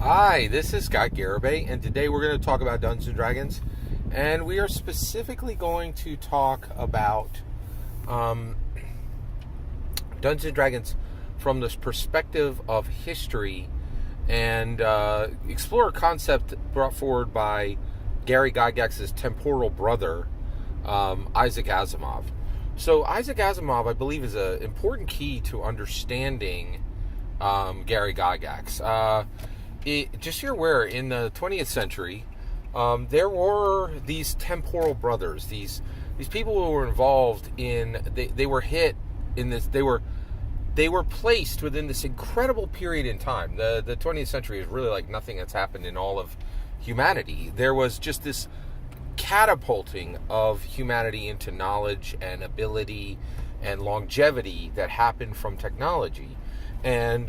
Hi, this is Garibay, and today we're going to talk about Dungeons and Dragons, and we are specifically going to talk about Dungeons and Dragons from this perspective of history, and explore a concept brought forward by Gary Gygax's temporal brother, Isaac Asimov. So Isaac Asimov, I believe, is an important key to understanding Gary Gygax. Just so you're aware, in the 20th century, there were these temporal brothers, these people who were involved in, they were hit in this, they were placed within this incredible period in time. The 20th century is really like nothing that's happened in all of humanity. There was just this catapulting of humanity into knowledge and ability and longevity that happened from technology. And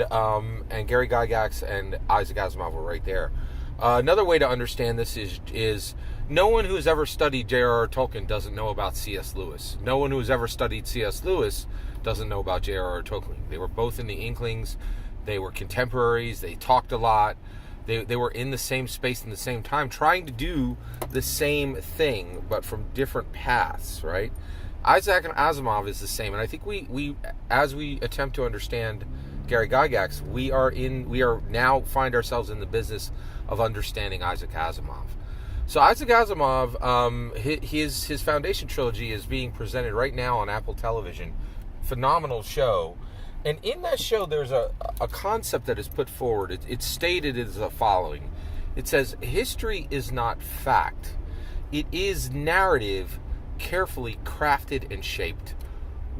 Gary Gygax and Isaac Asimov were right there. Another way to understand this is no one who has ever studied J.R.R. Tolkien doesn't know about C.S. Lewis. No one who has ever studied C.S. Lewis doesn't know about J.R.R. Tolkien. They were both in the Inklings. They were contemporaries. They talked a lot. They were in the same space in the same time, trying to do the same thing, but from different paths, right? Isaac Asimov is the same, and I think we as we attempt to understand Gary Gygax, we are now find ourselves in the business of understanding Isaac Asimov. So Isaac Asimov, his Foundation trilogy is being presented right now on Apple Television. Phenomenal show. And in that show, there's a concept that is put forward. It's stated as the following. It says, history is not fact. It is narrative, carefully crafted and shaped.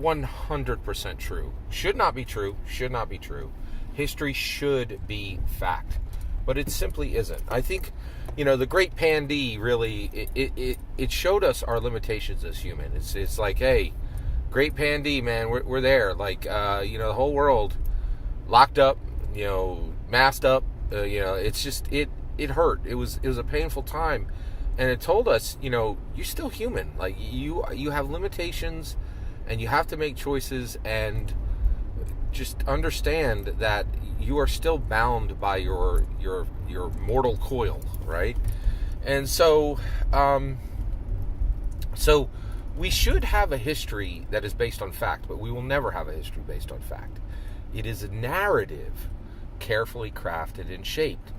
100% true. Should not be true. Should not be true. History should be fact. But it simply isn't. I think, the Great Pandy really, it showed us our limitations as humans. It's like, hey, Great Pandy, man, we're there. Like, the whole world locked up, masked up. It's just, it hurt. It was a painful time. And it told us, you're still human. Like, you have limitations, and you have to make choices, and just understand that you are still bound by your mortal coil, right? And so we should have a history that is based on fact, but we will never have a history based on fact. It is a narrative, carefully crafted and shaped.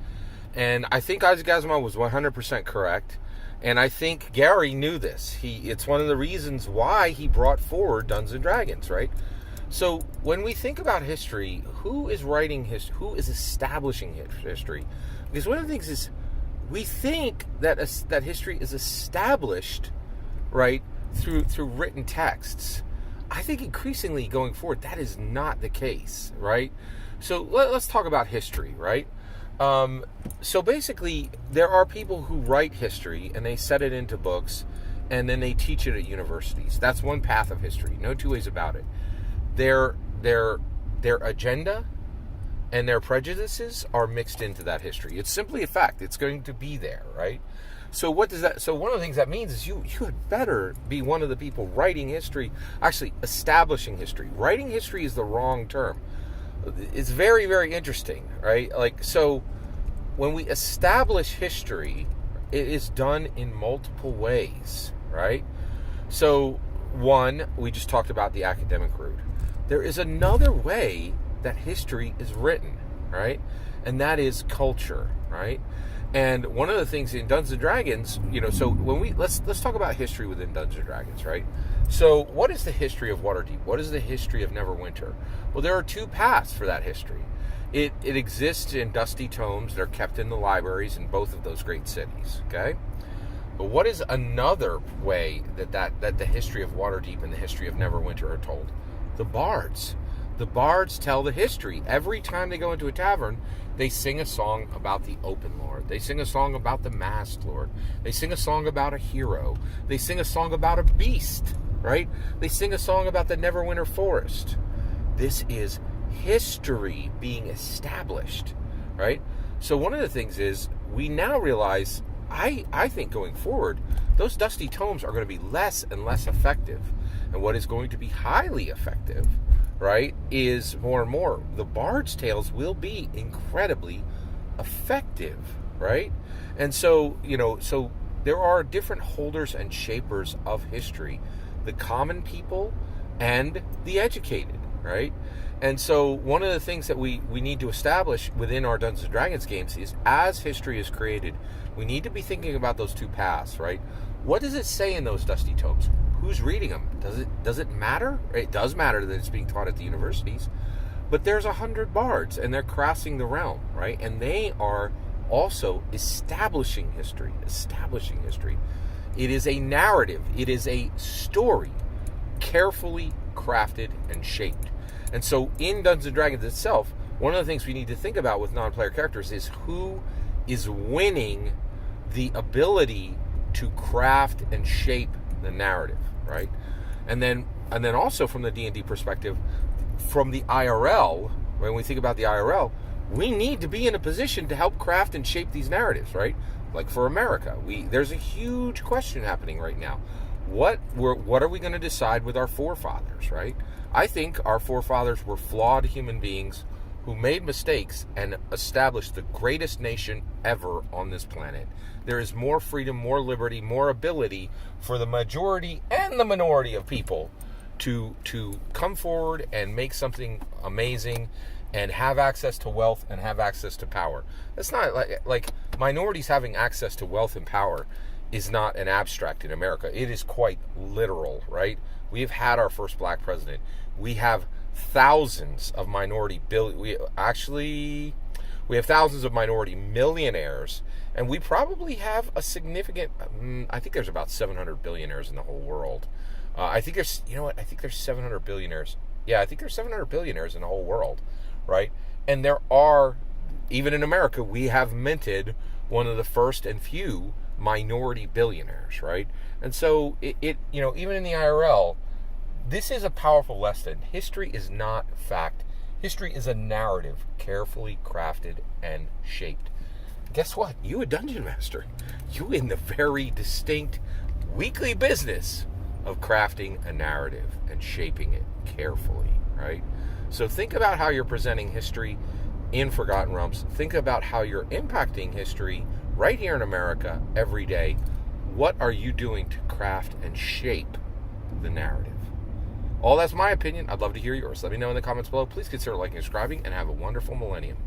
And I think Isaac Asimov was 100% correct. And I think Gary knew this. It's one of the reasons why he brought forward Dungeons and Dragons, right? So when we think about history, who is writing history? Who is establishing history? Because one of the things is we think that that history is established, right, through written texts. I think increasingly going forward, that is not the case, right? So let's talk about history, right? So basically, there are people who write history and they set it into books and then they teach it at universities. That's one path of history. No two ways about it. Their agenda and their prejudices are mixed into that history. It's simply a fact. It's going to be there, right? So what does that? So one of the things that means is you had better be one of the people writing history, actually establishing history. Writing history is the wrong term. It's very, very interesting, right? Like, so when we establish history, it is done in multiple ways, right? So one, we just talked about the academic route. There is another way that history is written, right? And that is culture, right? And one of the things in Dungeons and Dragons, so when let's talk about history within Dungeons and Dragons, right? So what is the history of Waterdeep? What is the history of Neverwinter? Well, there are two paths for that history. It exists in dusty tomes. They're kept in the libraries in both of those great cities, okay? But what is another way that the history of Waterdeep and the history of Neverwinter are told? The bards. The bards tell the history. Every time they go into a tavern, they sing a song about the open lord. They sing a song about the masked lord. They sing a song about a hero. They sing a song about a beast, right? They sing a song about the Neverwinter forest. This is history being established, right? So one of the things is we now realize, I think going forward, those dusty tomes are going to be less and less effective. And what is going to be highly effective, right, is more and more, the Bard's Tales will be incredibly effective, right? And so, so there are different holders and shapers of history, the common people and the educated, right? And so one of the things that we need to establish within our Dungeons and Dragons games is, as history is created, we need to be thinking about those two paths, right? What does it say in those dusty tomes? Who's reading them? Does it matter? It does matter that it's being taught at the universities, but there's 100 bards and they're crossing the realm, right? And they are also establishing history. It is a narrative. It is a story, carefully crafted and shaped. And so in Dungeons & Dragons itself, one of the things we need to think about with non-player characters is who is winning the ability to craft and shape the narrative, right? And then also from the D&D perspective, from the IRL, when we think about the IRL, we need to be in a position to help craft and shape these narratives, right? Like for America, there's a huge question happening right now. What are we going to decide with our forefathers, right? I think our forefathers were flawed human beings who made mistakes and established the greatest nation ever on this planet. There is more freedom, more liberty, more ability for the majority and the minority of people to come forward and make something amazing and have access to wealth and have access to power. It's not like minorities having access to wealth and power is not an abstract in America. It is quite literal, right? We have had our first black president. We have thousands of we have thousands of minority millionaires, and we probably have a significant, I think there's about 700 billionaires in the whole world. I think there's 700 billionaires. Yeah, I think there's 700 billionaires in the whole world, right? And there are, even in America, we have minted one of the first and few minority billionaires, right? And so it even in the IRL, this is a powerful lesson. History is not fact. History is a narrative, carefully crafted and shaped. Guess what? You a dungeon master. You in the very distinct weekly business of crafting a narrative and shaping it carefully, right? So think about how you're presenting history in Forgotten Realms. Think about how you're impacting history right here in America every day. What are you doing to craft and shape the narrative? All that's my opinion. I'd love to hear yours. Let me know in the comments below. Please consider liking and subscribing, and have a wonderful millennium.